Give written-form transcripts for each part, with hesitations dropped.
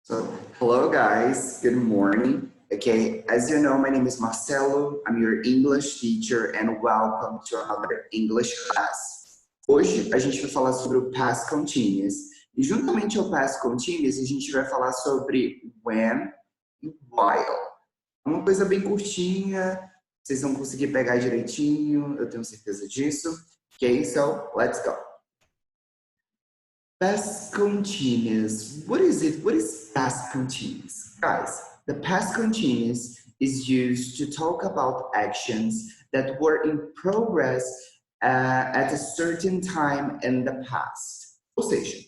So, hello guys, good morning. Okay, as you know, my name is Marcelo. I'm your English teacher and welcome to another English class. Hoje a gente vai falar sobre o past continuous e juntamente ao past continuous a gente vai falar sobre when e while. Uma coisa bem curtinha, vocês vão conseguir pegar direitinho, eu tenho certeza disso. Okay, so let's go. Past continuous. What is it? What is past continuous? Guys, the past continuous is used to talk about actions that were in progress at a certain time in the past. Ou seja,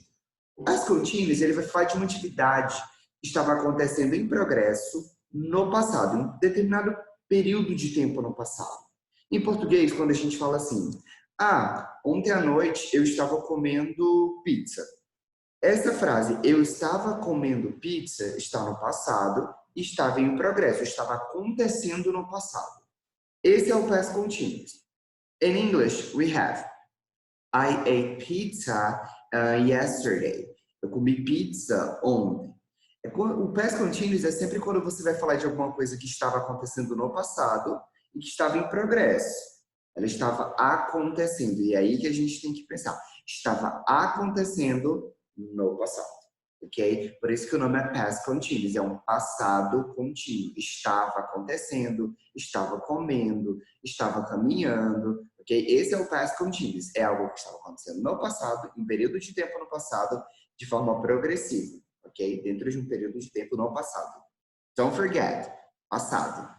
o past continuous ele vai falar de uma atividade que estava acontecendo em progresso no passado, em um determinado período de tempo no passado. Em português, quando a gente fala assim, ontem à noite eu estava comendo pizza. Essa frase, eu estava comendo pizza, está no passado, estava em progresso, estava acontecendo no passado. Esse é o past continuous. In English, we have, I ate pizza yesterday. Eu comi pizza ontem. O past continuous é sempre quando você vai falar de alguma coisa que estava acontecendo no passado e que estava em progresso. Ela estava acontecendo. E é aí que a gente tem que pensar. Estava acontecendo no passado. Ok? Por isso que o nome é past continuous. É um passado contínuo. Estava acontecendo, estava comendo, estava caminhando. Ok? Esse é o past continuous. É algo que estava acontecendo no passado, em um período de tempo no passado, de forma progressiva. Ok? Dentro de um período de tempo no passado. Don't forget. Passado.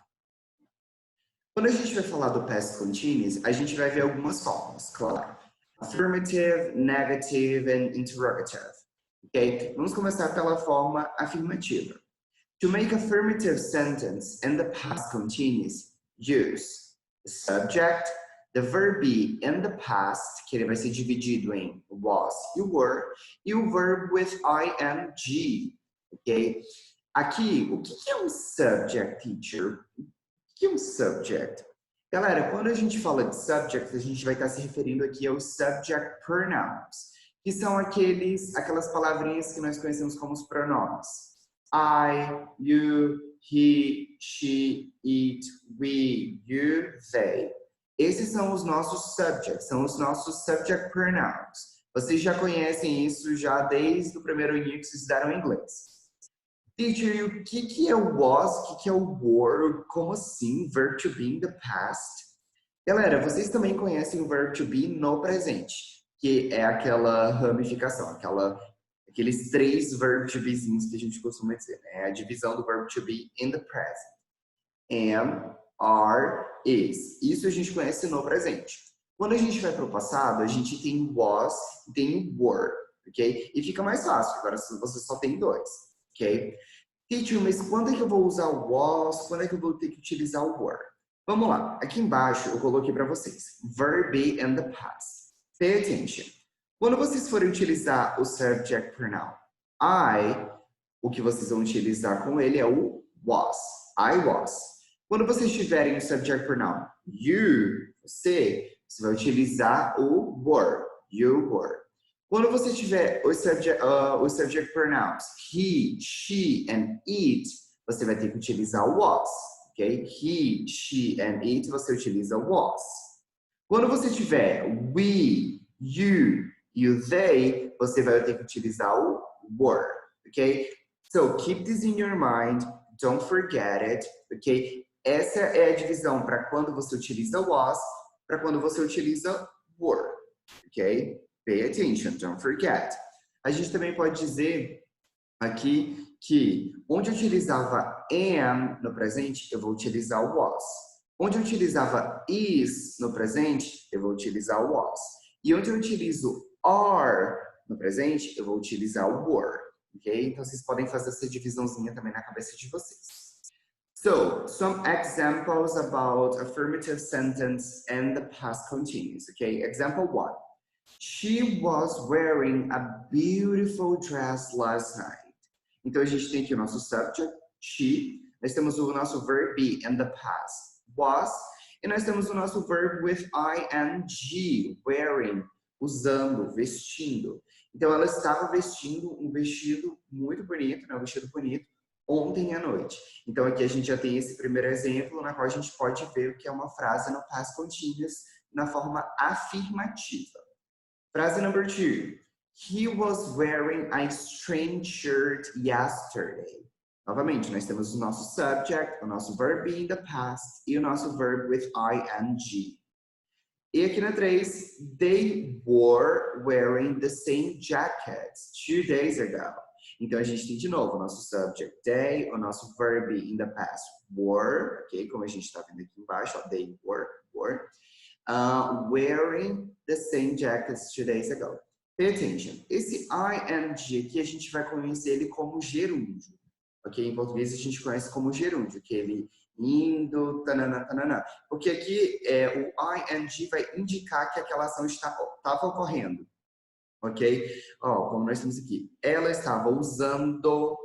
Quando a gente vai falar do past continuous, a gente vai ver algumas formas, claro. Affirmative, negative and interrogative. Ok? Vamos começar pela forma afirmativa. To make affirmative sentence in the past continuous, use the subject, the verb be in the past, que ele vai ser dividido em was e were, e o verb with ing. Ok? Aqui, o que é um subject, teacher? O que é um subject? Galera, quando a gente fala de subject, a gente vai estar se referindo aqui aos subject pronouns, que são aquelas palavrinhas que nós conhecemos como os pronomes. I, you, he, she, it, we, you, they. Esses são os nossos subjects, são os nossos subject pronouns. Vocês já conhecem isso já desde o primeiro aninho que vocês estudaram inglês. Teacher, o que é o was, o que é o were, como assim, verb to be in the past? Galera, vocês também conhecem o verb to be no presente, que é aquela ramificação, aqueles 3 verb to bezinhos que a gente costuma dizer, né? A divisão do verb to be in the present. Am, are, is. Isso a gente conhece no presente. Quando a gente vai para o passado, a gente tem was e tem were, ok? E fica mais fácil, agora você só tem 2. Ok? Teacher, mas quando é que eu vou usar o was? Quando é que eu vou ter que utilizar o were? Vamos lá. Aqui embaixo eu coloquei para vocês. Verb be in the past. Pay attention. Quando vocês forem utilizar o subject pronoun I, o que vocês vão utilizar com ele é o was. I was. Quando vocês tiverem o subject pronoun you, você vai utilizar o were. You were. Quando você tiver os subject pronouns he, she and it, você vai ter que utilizar o was, ok? He, she and it, você utiliza o was. Quando você tiver we, you e o they, você vai ter que utilizar o were, ok? So, keep this in your mind, don't forget it, ok? Essa é a divisão para quando você utiliza was, para quando você utiliza were, ok? Pay attention, don't forget. A gente também pode dizer aqui que onde eu utilizava am no presente, eu vou utilizar o was. Onde eu utilizava is no presente, eu vou utilizar o was. E onde eu utilizo are no presente, eu vou utilizar o were. Ok? Então vocês podem fazer essa divisãozinha também na cabeça de vocês. So, some examples about affirmative sentence and the past continuous. Okay? Example 1. She was wearing a beautiful dress last night. Então, a gente tem aqui o nosso subject, she. Nós temos o nosso verb be in the past, was. E nós temos o nosso verb with ing, wearing, usando, vestindo. Então, ela estava vestindo um vestido muito bonito, né? Um vestido bonito, ontem à noite. Então, aqui a gente já tem esse primeiro exemplo, na qual a gente pode ver o que é uma frase no past continuous, na forma afirmativa. Frase number 2. He was wearing a strange shirt yesterday. Novamente, nós temos o nosso subject, o nosso verb in the past e o nosso verb with ing. E aqui na 3, they were wearing the same jackets 2 days ago. Então, a gente tem de novo o nosso subject, they, o nosso verb in the past, were, ok? Como a gente está vendo aqui embaixo, ó, they were. Wearing the same jackets 2 days ago. Pay attention. Esse ing aqui a gente vai conhecer ele como gerúndio. Ok? Em português a gente conhece como gerúndio, que ele indo, tanana, tanana. Porque aqui o ing vai indicar que aquela ação estava ocorrendo. Ok? Ó, como nós temos aqui. Ela estava usando,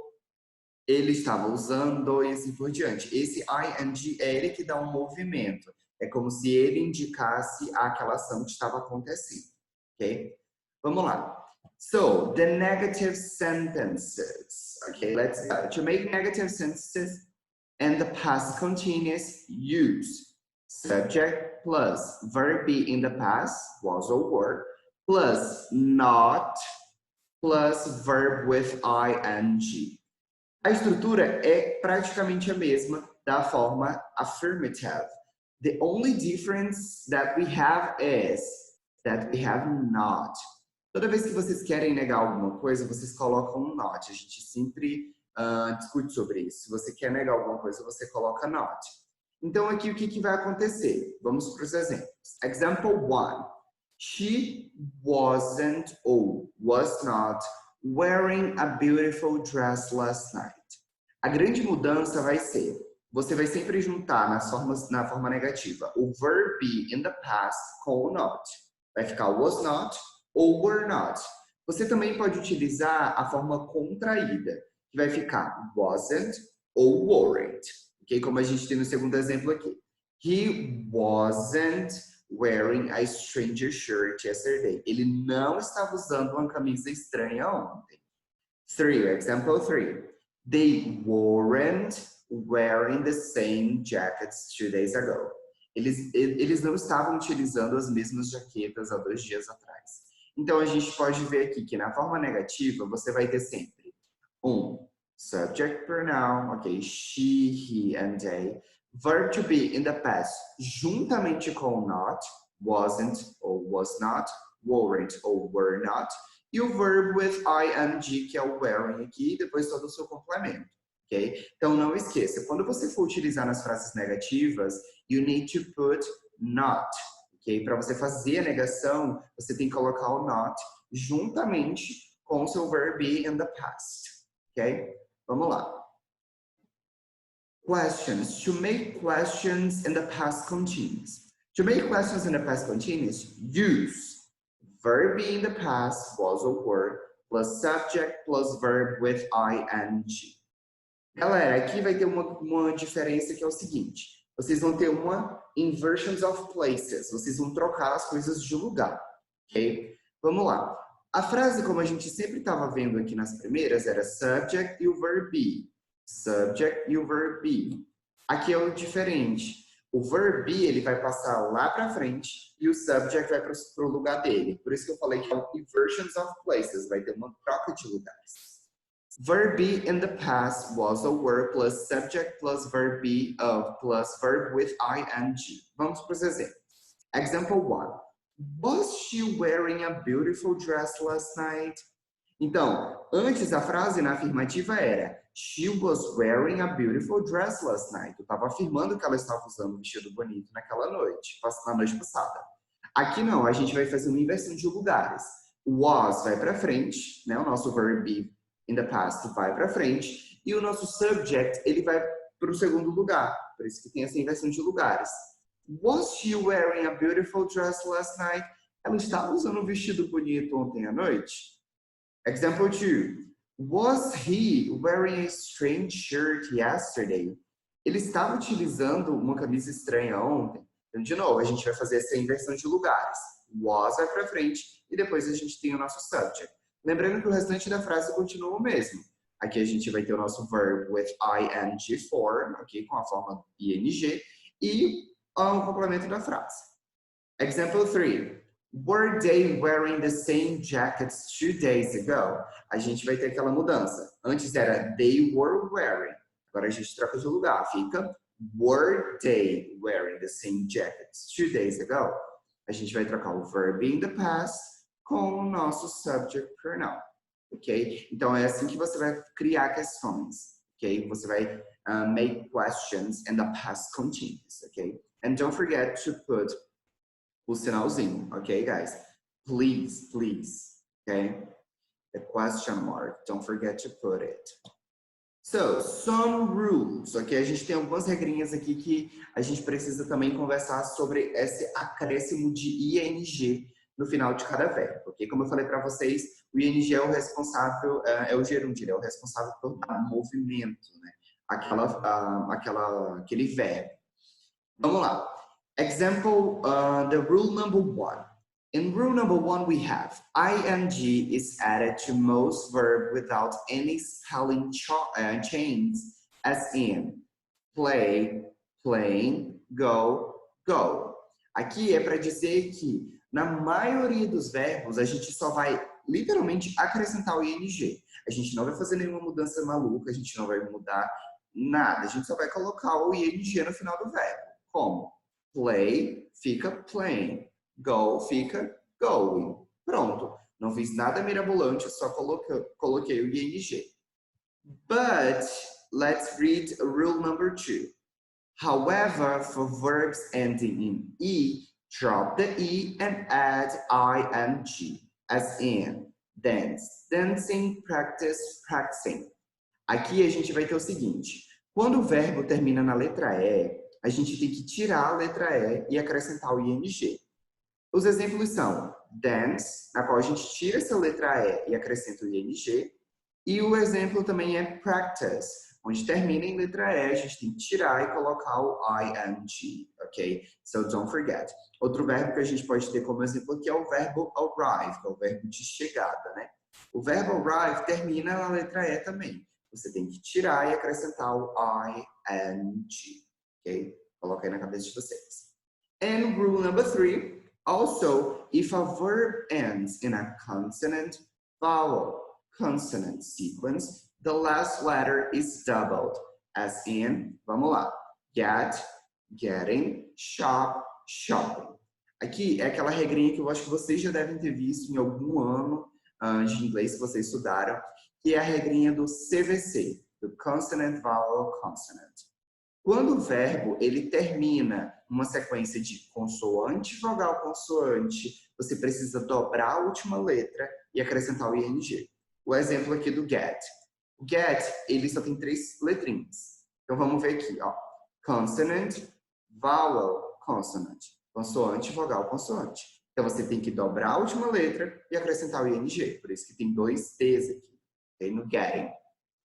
ele estava usando e assim por diante. Esse ing é ele que dá um movimento. É como se ele indicasse aquela ação que estava acontecendo. Ok? Vamos lá. So, the negative sentences. Okay, let's to make negative sentences and the past continuous, use subject plus verb be in the past, was or were, plus not, plus verb with ing. A estrutura é praticamente a mesma da forma affirmative. The only difference that we have is that we have not. Toda vez que vocês querem negar alguma coisa, vocês colocam um not. A gente sempre discute sobre isso. Se você quer negar alguma coisa, você coloca not. Então, aqui o que vai acontecer? Vamos para os exemplos. Example 1. She wasn't or was not wearing a beautiful dress last night. A grande mudança vai ser, você vai sempre juntar na forma negativa o verb be in the past com o not. Vai ficar was not ou were not. Você também pode utilizar a forma contraída, que vai ficar wasn't ou weren't. Okay? Como a gente tem no segundo exemplo aqui. He wasn't wearing a stranger shirt yesterday. Ele não estava usando uma camisa estranha ontem. 3, example 3. They weren't wearing the same jackets 2 days ago. Eles não estavam utilizando as mesmas jaquetas há 2 dias atrás. Então, a gente pode ver aqui que na forma negativa, você vai ter sempre um subject pronoun, ok? She, he, and they. Verb to be in the past, juntamente com not, wasn't or was not, weren't or were not. E o verb with ing, que é o wearing aqui, e depois todo o seu complemento, ok? Então, não esqueça, quando você for utilizar nas frases negativas, you need to put not. Okay? Para você fazer a negação, você tem que colocar o not juntamente com o seu verb be in the past. Ok? Vamos lá. Questions. To make questions in the past continuous. To make questions in the past continuous, use verb be in the past, was or were, plus subject plus verb with ing. Galera, aqui vai ter uma diferença que é o seguinte. Vocês vão ter uma inversions of places. Vocês vão trocar as coisas de lugar, ok? Vamos lá. A frase, como a gente sempre estava vendo aqui nas primeiras, era subject e o verb be. Subject e o verb be. Aqui é o diferente. O verb be, ele vai passar lá para frente e o subject vai para o lugar dele. Por isso que eu falei que é o inversions of places. Vai ter uma troca de lugares. Verb be in the past was or were plus subject plus verb be of plus verb with ing. Vamos para os exemplos. Example 1. Was she wearing a beautiful dress last night? Então, antes a frase na afirmativa era she was wearing a beautiful dress last night. Eu estava afirmando que ela estava usando um vestido bonito naquela noite, na noite passada. Aqui não, a gente vai fazer uma inversão de lugares. Was vai para frente, né? O nosso verb be in the past vai para frente e o nosso subject ele vai para o segundo lugar. Por isso que tem essa inversão de lugares. Was she wearing a beautiful dress last night? Ela estava usando um vestido bonito ontem à noite? Example 2. Was he wearing a strange shirt yesterday? Ele estava utilizando uma camisa estranha ontem? Então, de novo, a gente vai fazer essa inversão de lugares. Was vai para frente e depois a gente tem o nosso subject. Lembrando que o restante da frase continua o mesmo. Aqui a gente vai ter o nosso verb with ing form, ok? Com a forma ing e o complemento da frase. Example 3. Were they wearing the same jackets 2 days ago? A gente vai ter aquela mudança. Antes era they were wearing. Agora a gente troca de lugar. Fica were they wearing the same jackets 2 days ago? A gente vai trocar o verb in the past com o nosso subject pronoun. Ok? Então é assim que você vai criar questões. Ok? Você vai make questions in the past continuous. Ok? And don't forget to put o sinalzinho, ok, guys? Please, please, okay? The question mark, don't forget to put it. So, some rules, ok? A gente tem algumas regrinhas aqui que a gente precisa também conversar sobre esse acréscimo de ing no final de cada verbo, ok? Como eu falei para vocês, o ing é o responsável, é o gerúndio, é o responsável por dar movimento, né? Aquele verbo. Vamos lá. Example, the rule number 1. In rule number 1, we have ing is added to most verb without any spelling chains, as in play, playing, go, go. Aqui é para dizer que na maioria dos verbos a gente só vai literalmente acrescentar o ing. A gente não vai fazer nenhuma mudança maluca, a gente não vai mudar nada. A gente só vai colocar o ing no final do verbo. Como? Play fica playing. Go fica going. Pronto. Não fiz nada mirabolante, só coloquei o ing. But let's read rule number 2. However, for verbs ending in E, drop the E and add ing. As in dance, dancing, practice, practicing. Aqui a gente vai ter o seguinte. Quando o verbo termina na letra E, a gente tem que tirar a letra E e acrescentar o ing. Os exemplos são dance, na qual a gente tira essa letra E e acrescenta o ing. E o exemplo também é practice, onde termina em letra E, a gente tem que tirar e colocar o ing, ok? So don't forget. Outro verbo que a gente pode ter como exemplo aqui é o verbo arrive, que é o verbo de chegada, né? O verbo arrive termina na letra E também. Você tem que tirar e acrescentar o ing. Ok? Coloca aí na cabeça de vocês. And rule number 3, also, if a verb ends in a consonant, vowel, consonant sequence, the last letter is doubled, as in, vamos lá, get, getting, shop, shopping. Aqui é aquela regrinha que eu acho que vocês já devem ter visto em algum ano de inglês que vocês estudaram, que é a regrinha do CVC, do Consonant, Vowel, Consonant. Quando o verbo ele termina uma sequência de consoante, vogal, consoante, você precisa dobrar a última letra e acrescentar o ing. O exemplo aqui do get. O get, ele só tem 3 letrinhas. Então vamos ver aqui, ó. Consonant, vowel, consonant. Consoante, vogal, consoante. Então você tem que dobrar a última letra e acrescentar o ing. Por isso que tem 2 T's aqui, okay? No getting.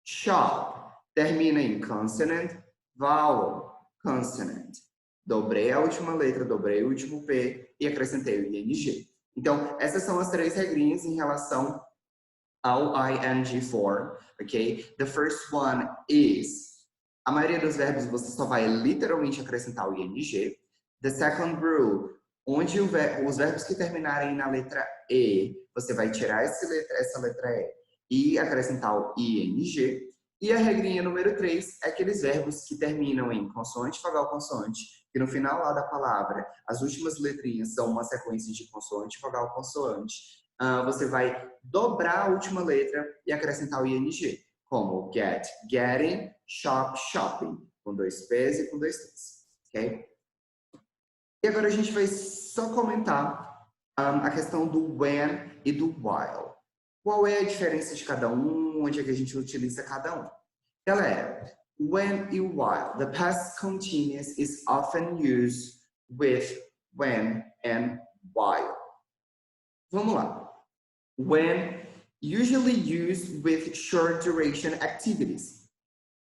Shop termina em consonant, vowel, consonant. Dobrei a última letra, dobrei o último P e acrescentei o ing. Então, essas são as 3 regrinhas em relação ao ing form, ok? The first one is, a maioria dos verbos você só vai literalmente acrescentar o ing. The second rule, onde os verbos que terminarem na letra E, você vai tirar essa letra E e acrescentar o ing. E a regrinha número 3 é aqueles verbos que terminam em consoante, vogal, consoante, que no final lá da palavra, as últimas letrinhas são uma sequência de consoante, vogal, consoante. Você vai dobrar a última letra e acrescentar o ing, como get, getting, shop, shopping, com 2 P's e com 2 T's, ok? E agora a gente vai só comentar a questão do when e do while. Qual é a diferença de cada um, onde é que a gente utiliza cada um? Galera, when e while. The past continuous is often used with when and while. Vamos lá. When, usually used with short duration activities.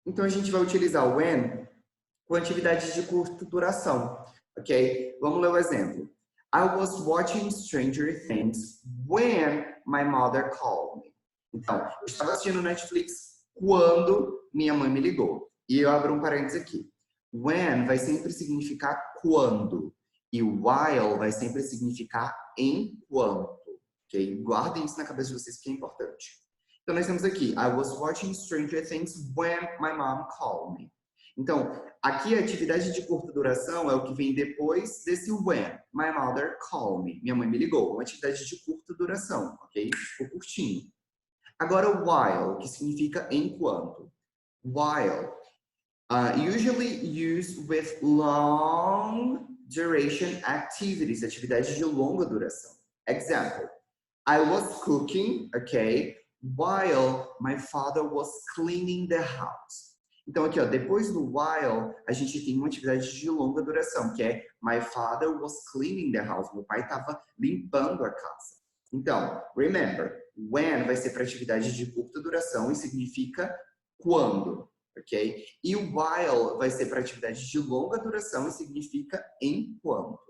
Então a gente vai utilizar o when com atividades de curta duração, ok? Vamos ler o exemplo. I was watching Stranger Things when my mother called me. Então, eu estava assistindo Netflix quando minha mãe me ligou. E eu abro um parênteses aqui. When vai sempre significar quando. E while vai sempre significar enquanto. Ok? Guardem isso na cabeça de vocês, que é importante. Então, nós temos aqui, I was watching Stranger Things when my mom called me. Então, aqui a atividade de curta duração é o que vem depois desse when. My mother called me. Minha mãe me ligou. Uma atividade de curta duração, ok? Ficou curtinho. Agora, while, que significa enquanto. While. Usually used with long duration activities. Atividades de longa duração. Example. I was cooking, ok? While my father was cleaning the house. Então, aqui, ó, depois do while, a gente tem uma atividade de longa duração, que é my father was cleaning the house. Meu pai estava limpando a casa. Então, remember, when vai ser para atividade de curta duração e significa quando, ok? E while vai ser para atividade de longa duração e significa enquanto.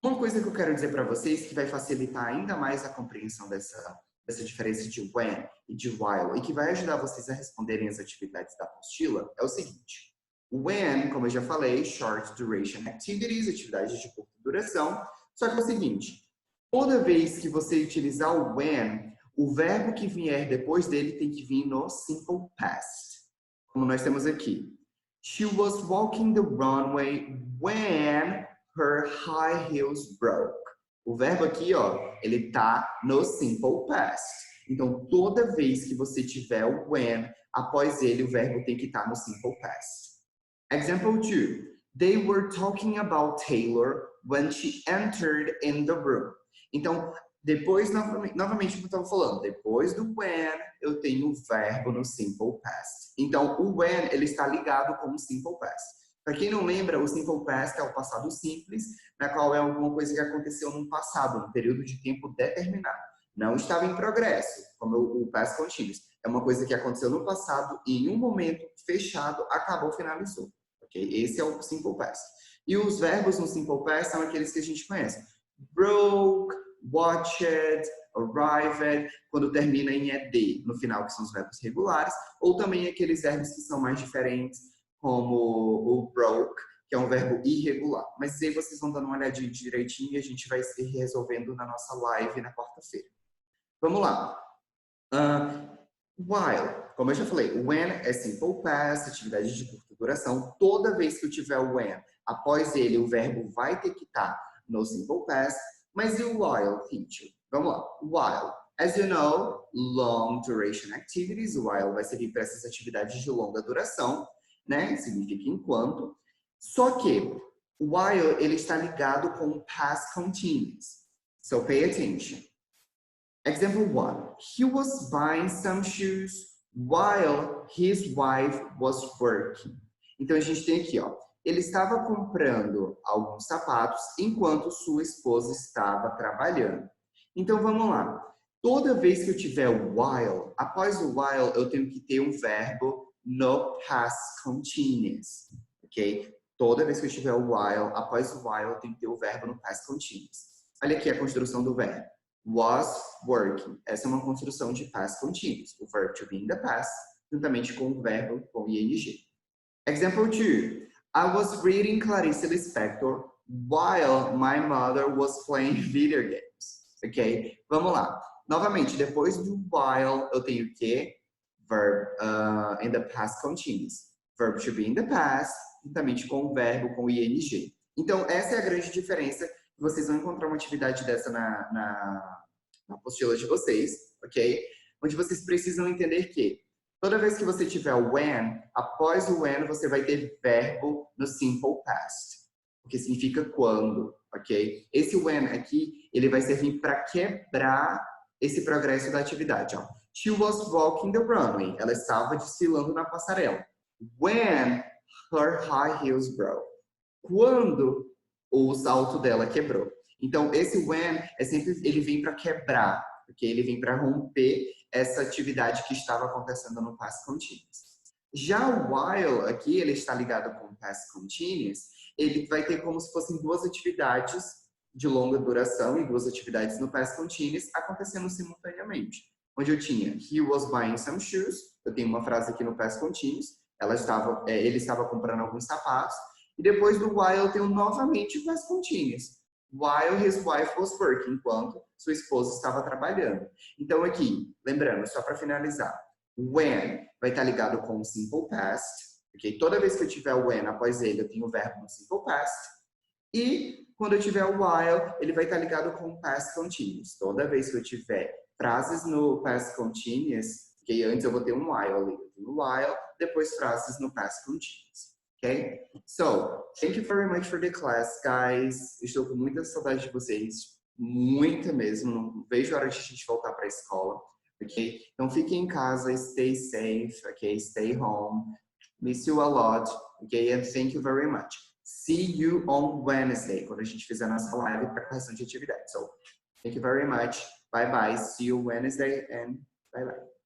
Uma coisa que eu quero dizer para vocês que vai facilitar ainda mais a compreensão dessa diferença de when e de while e que vai ajudar vocês a responderem as atividades da apostila é o seguinte. When, como eu já falei, short duration activities, atividades de curta duração. Só que é o seguinte, toda vez que você utilizar o when, o verbo que vier depois dele tem que vir no simple past. Como nós temos aqui. She was walking the runway when her high heels broke. O verbo aqui, ó, ele tá no simple past. Então, toda vez que você tiver o when, após ele, o verbo tem que estar no simple past. Example 2. They were talking about Taylor when she entered in the room. Então, depois, novamente, como eu estava falando, depois do when, eu tenho o verbo no simple past. Então, o when, ele está ligado com o simple past. Para quem não lembra, o simple past é o passado simples, na qual é alguma coisa que aconteceu no passado, num período de tempo determinado. Não estava em progresso, como o past continuous. É uma coisa que aconteceu no passado e em um momento fechado, acabou, finalizou. Okay? Esse é o simple past. E os verbos no simple past são aqueles que a gente conhece. Broke, watched, arrived, quando termina em ed, no final, que são os verbos regulares, ou também aqueles verbos que são mais diferentes, como o broke, que é um verbo irregular. Mas aí vocês vão dando uma olhadinha direitinho e a gente vai se resolvendo na nossa live na quarta-feira. Vamos lá. While, como eu já falei, when é simple past, atividade de curta duração. Toda vez que eu tiver o when, após ele, o verbo vai ter que estar no simple past. Mas e o while, teacher? Vamos lá. While. As you know, long duration activities. While vai servir para essas atividades de longa duração, né? Significa enquanto. Só que o while, ele está ligado com o past continuous. So pay attention. Example 1. He was buying some shoes while his wife was working. Então, a gente tem aqui, ó. Ele estava comprando alguns sapatos enquanto sua esposa estava trabalhando. Então, vamos lá. Toda vez que eu tiver o while, após o while, eu tenho que ter um verbo no past continuous, ok? Toda vez que eu tiver o while, após o while, eu tenho que ter o verbo no past continuous. Olha aqui a construção do verbo. Was working. Essa é uma construção de past continuous. O verb to be in the past, juntamente com o verbo com ing. Example 2. I was reading Clarice Lispector while my mother was playing video games. Ok? Vamos lá. Novamente, depois do while, eu tenho que verb in the past continuous. Verb to be in the past, juntamente com o verbo com ing. Então, essa é a grande diferença. Vocês vão encontrar uma atividade dessa na apostila de vocês, ok? Onde vocês precisam entender que toda vez que você tiver o when, após o when você vai ter verbo no simple past, o que significa quando, ok? Esse when aqui, ele vai servir para quebrar esse progresso da atividade, ó. She was walking the runway. Ela estava desfilando na passarela. When her high heels broke. Quando o salto dela quebrou. Então, esse when é sempre, ele vem para quebrar, porque ele vem para romper essa atividade que estava acontecendo no past continuous. Já o while aqui, ele está ligado com o past continuous, ele vai ter como se fossem duas atividades de longa duração e 2 atividades no past continuous acontecendo simultaneamente. Onde eu tinha he was buying some shoes, eu tenho uma frase aqui no past continuous, ele estava comprando alguns sapatos, e depois do while eu tenho novamente o past continuous. While his wife was working, enquanto sua esposa estava trabalhando. Então aqui, lembrando, só para finalizar, when vai estar ligado com o simple past, ok? Toda vez que eu tiver o when após ele, eu tenho o verbo no simple past. E quando eu tiver o while, ele vai estar ligado com o past continuous. Toda vez que eu tiver frases no past continuous, ok? Antes eu vou ter um while ali, eu tenho while, depois frases no past continuous. Okay? So, thank you very much for the class, guys. Estou com muita saudade de vocês. Muita mesmo. Não vejo a hora de a gente voltar para a escola. Ok? Então, fiquem em casa. Stay safe. Ok? Stay home. Miss you a lot. Ok? And thank you very much. See you on Wednesday, quando a gente fizer a nossa live para correção de atividade. So, thank you very much. Bye-bye. See you Wednesday and bye-bye.